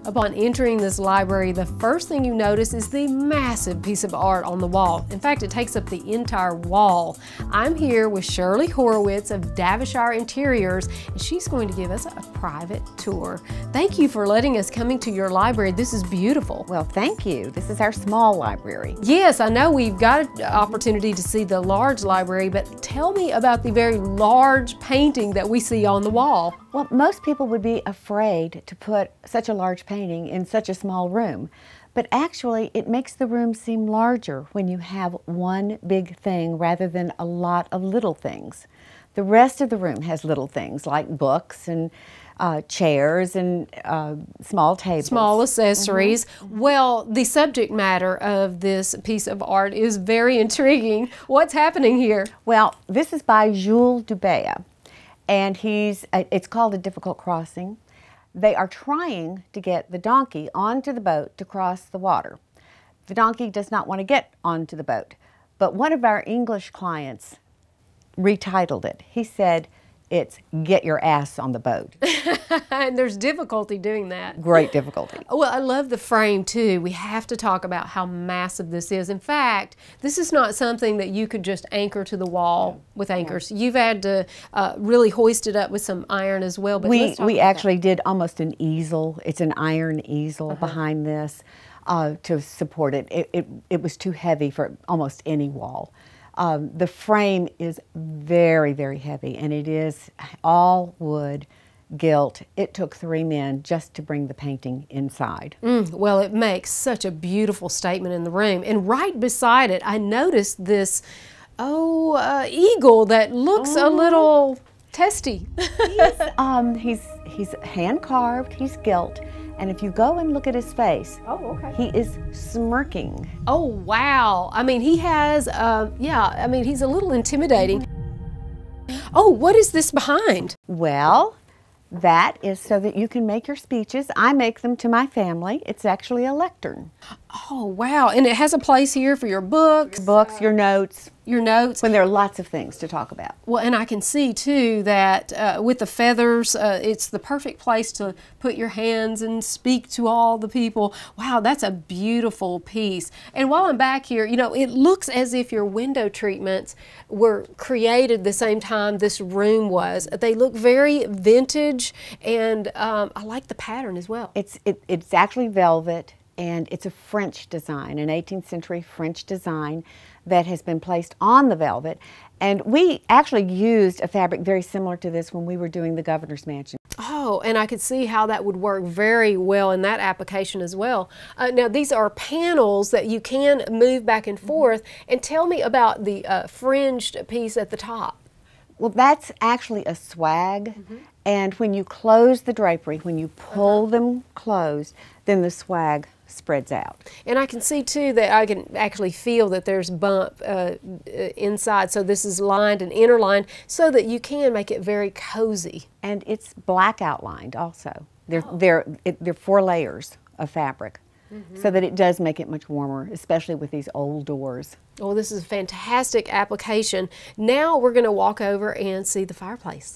Upon entering this library, the first thing you notice is the massive piece of art on the wall. In fact, it takes up the entire wall. I'm here with Shirley Horowitz of Davishire Interiors, and she's going to give us a private tour. Thank you for letting us come into your library. This is beautiful. Well, thank you. This is our small library. Yes, I know we've got an opportunity to see the large library, but tell me about the very large painting that we see on the wall. Well, most people would be afraid to put such a large painting in such a small room, but actually it makes the room seem larger when you have one big thing rather than a lot of little things. The rest of the room has little things like books and chairs and small tables. Small accessories. Well, the subject matter of this piece of art is very intriguing. What's happening here? Well, this is by Jules Dubé, and it's called A Difficult Crossing. They are trying to get the donkey onto the boat to cross the water. The donkey does not want to get onto the boat, but one of our English clients retitled it. He said, it's Get Your Ass on the Boat. And there's difficulty doing that. Great difficulty. Well, I love the frame too. We have to talk about how massive this is. In fact, this is not something that you could just anchor to the wall with anchors. You've had to really hoist it up with some iron as well. But we actually did almost an easel. It's an iron easel behind this to support it. It was too heavy for almost any wall. The frame is very, very heavy, and it is all wood, gilt. It took 3 men just to bring the painting inside. Well, it makes such a beautiful statement in the room. And right beside it, I noticed this, eagle that looks a little testy. He's hand-carved, he's gilt. And if you go and look at his face, he is smirking. Oh, wow. I mean, he has, he's a little intimidating. Oh, what is this behind? Well, that is so that you can make your speeches. I make them to my family. It's actually a lectern. Oh, wow. And it has a place here for your books. Your notes. Your notes. When there are lots of things to talk about. Well, and I can see, too, that with the feathers, it's the perfect place to put your hands and speak to all the people. Wow, that's a beautiful piece. And while I'm back here, you know, it looks as if your window treatments were created the same time this room was. They look very vintage, and I like the pattern as well. It's actually velvet, and it's a French design, an 18th century French design that has been placed on the velvet. And we actually used a fabric very similar to this when we were doing the governor's mansion. Oh, and I could see how that would work very well in that application as well. Now, these are panels that you can move back and forth. And tell me about the fringed piece at the top. Well, that's actually a swag. And when you close the drapery, when you pull them closed, then the swag spreads out. And I can see too that I can actually feel that there's bump inside, so this is lined and interlined so that you can make it very cozy. And it's black outlined also. They're 4 layers of fabric, so that it does make it much warmer, especially with these old doors. Well, this is a fantastic application. Now we're going to walk over and see the fireplace.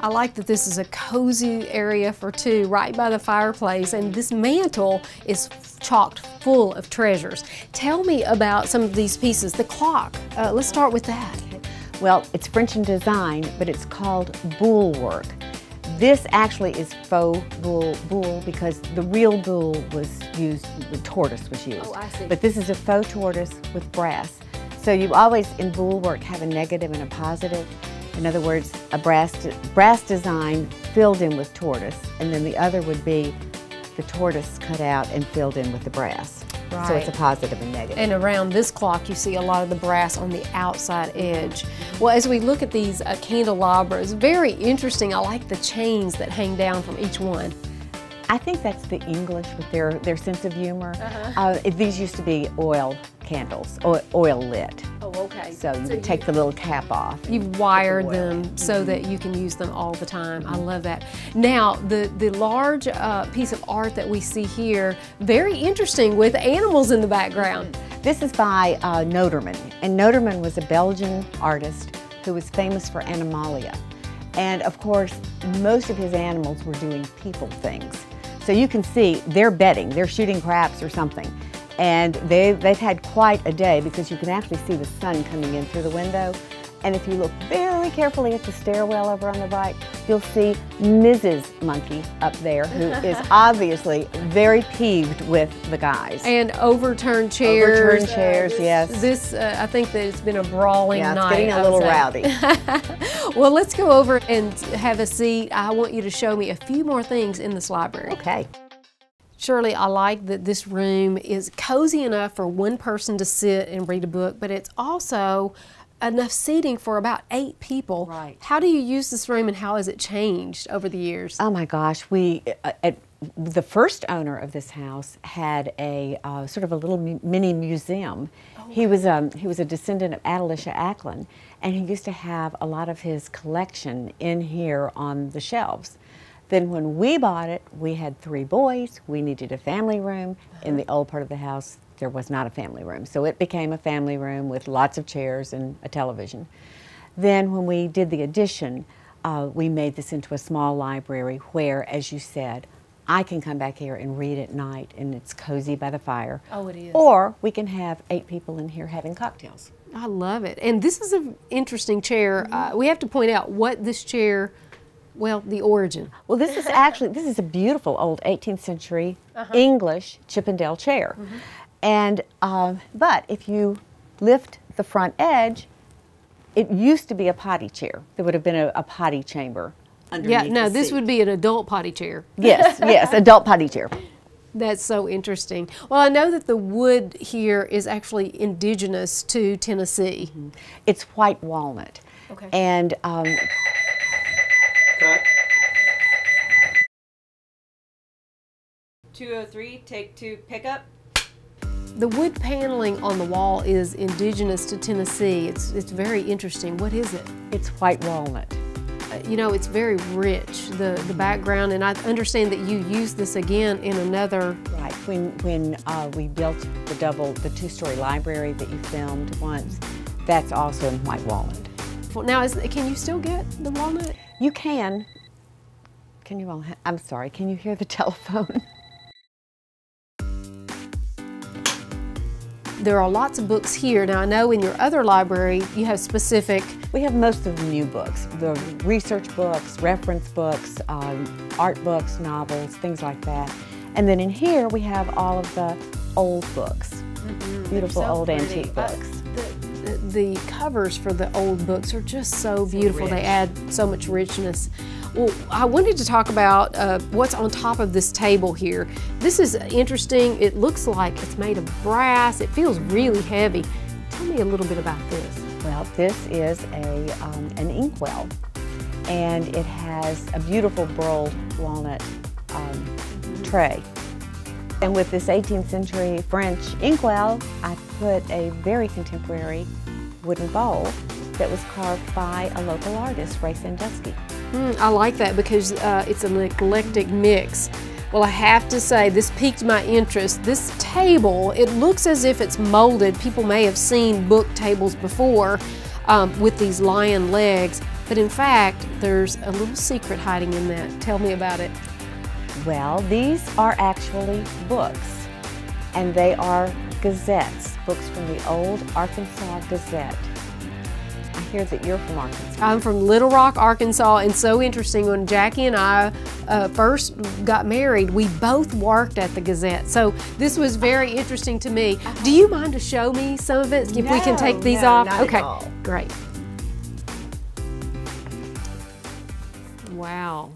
I like that this is a cozy area for 2 right by the fireplace, and this mantle is chocked full of treasures. Tell me about some of these pieces. The clock, let's start with that. Well, it's French in design, but it's called buhl work. This actually is faux buhl because the real buhl was used, the tortoise was used. Oh, I see. But this is a faux tortoise with brass. So you always, in buhl work, have a negative and a positive. In other words, a brass design filled in with tortoise, and then the other would be the tortoise cut out and filled in with the brass. Right. So it's a positive and negative. And around this clock, you see a lot of the brass on the outside edge. Well, as we look at these candelabras, very interesting. I like the chains that hang down from each one. I think that's the English with their sense of humor. These used to be oil candles, oil lit. Oh, okay. So you would take the little cap off. You've wired them so that you can use them all the time. I love that. Now, the large piece of art that we see here, very interesting with animals in the background. This is by Noterman, and Noterman was a Belgian artist who was famous for animalia. And of course, most of his animals were doing people things. So you can see they're bedding, they're shooting craps or something. And they've had quite a day because you can actually see the sun coming in through the window. And if you look very carefully at the stairwell over on the right, you'll see Mrs. Monkey up there, who is obviously very peeved with the guys. And overturned chairs. Overturned chairs, yes. This, I think that it's been a brawling night. It's getting a little rowdy. Well, let's go over and have a seat. I want you to show me a few more things in this library. Okay. Shirley, I like that this room is cozy enough for one person to sit and read a book, but it's also enough seating for about 8 people. Right. How do you use this room and how has it changed over the years? Oh my gosh, the first owner of this house had a sort of a little mini museum. Oh, he was a descendant of Davishire Ackland, and he used to have a lot of his collection in here on the shelves. Then when we bought it, we had 3 boys. We needed a family room. In the old part of the house, there was not a family room. So it became a family room with lots of chairs and a television. Then when we did the addition, we made this into a small library where, as you said, I can come back here and read at night and it's cozy by the fire. Oh, it is. Or we can have 8 people in here having cocktails. I love it. And this is an interesting chair. We have to point out what this chair, well, the origin. Well, this is actually, this is a beautiful old 18th century English Chippendale chair. And, but if you lift the front edge, it used to be a potty chair. There would have been a potty chamber underneath. Yeah, no, the this seat. would be an adult potty chair. Yes, yes, adult potty chair. That's so interesting. Well, I know that the wood here is actually indigenous to Tennessee. It's white walnut. Okay. And Cut. 203, take 2, pick up. the wood paneling on the wall is indigenous to Tennessee. It's very interesting. What is it? it's white walnut. You know, it's very rich, the background, and I understand that you use this again in another. Right. When we built the 2-story library that you filmed once, that's also in white walnut. Now, can you still get the walnut? You can. Can you all? I'm sorry. Can you hear the telephone? There are lots of books here. Now, I know in your other library you have specific. We have most of the new books, the research books, reference books, art books, novels, things like that. And then in here we have all of the old books, beautiful so old pretty. antique books. The covers for the old books are just so beautiful. They add so much richness. Well, I wanted to talk about what's on top of this table here. This is interesting. It looks like it's made of brass. It feels really heavy. Tell me a little bit about this. Well, this is an inkwell, and it has a beautiful burled walnut tray. And with this 18th century French inkwell, I put a very contemporary wooden bowl that was carved by a local artist, Ray Sandusky. I like that because it's an eclectic mix. Well, I have to say, this piqued my interest. This table, it looks as if it's molded. People may have seen book tables before with these lion legs, but in fact, there's a little secret hiding in that. Tell me about it. Well, these are actually books, and they are gazettes, books from the old Arkansas Gazette. I hear that you're from Arkansas. I'm from Little Rock, Arkansas, and so interesting, when Jackie and I first got married, we both worked at the Gazette, so this was very interesting to me. Do you mind to show me some of it, if we can take these off? Not Okay, at all. great. Wow.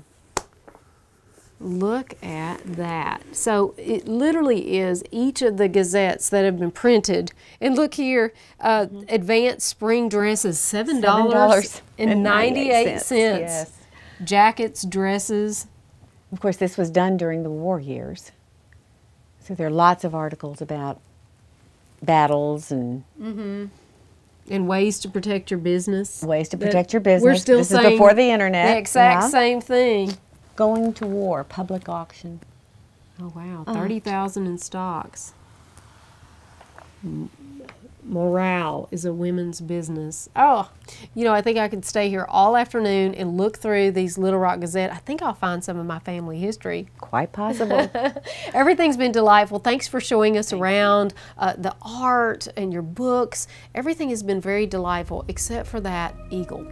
Look at that. So it literally is each of the gazettes that have been printed. And look here, advanced spring dresses, $7.98. Yes. Jackets, dresses. Of course, this was done during the war years. So there are lots of articles about battles and And ways to protect your business. ways to protect your business. We're still this saying is before the internet. the exact Yeah. same thing. Going to war, public auction. Oh wow, 30,000 in stocks. Morale is a women's business. Oh, you know, I think I could stay here all afternoon and look through these Little Rock Gazette. I think I'll find some of my family history. Quite possible. Everything's been delightful. Thanks for showing us around the art and your books. Everything has been very delightful except for that eagle.